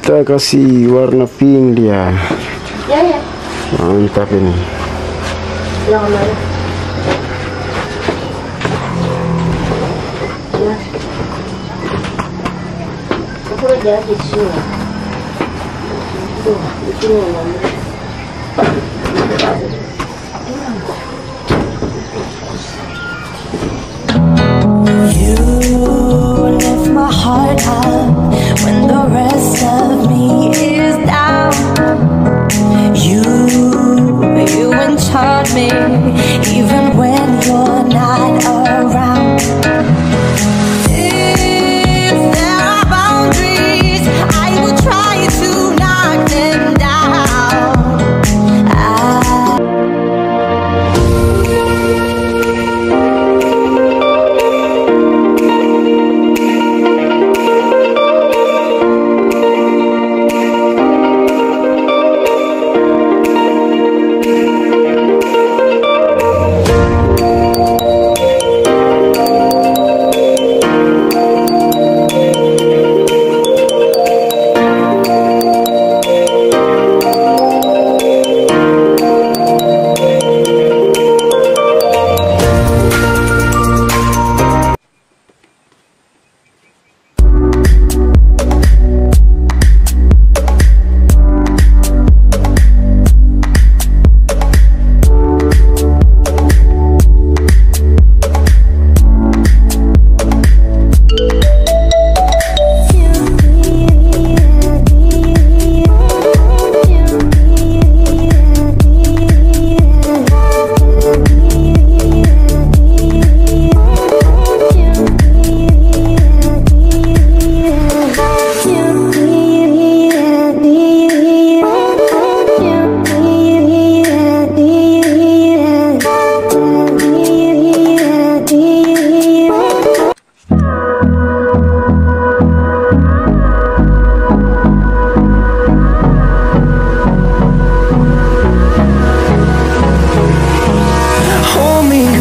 Kita kasih warna pink dia. Ya ya. Mantap ini. Yang mana? Ya. Aku udah di sini. Tuh, di sini namanya. You lift my heart up when the rest of me is down. You enchant me even when you're not around. If there are boundaries, I will try to knock them down.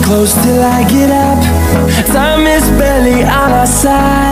Close till I get up. Time is barely on our side.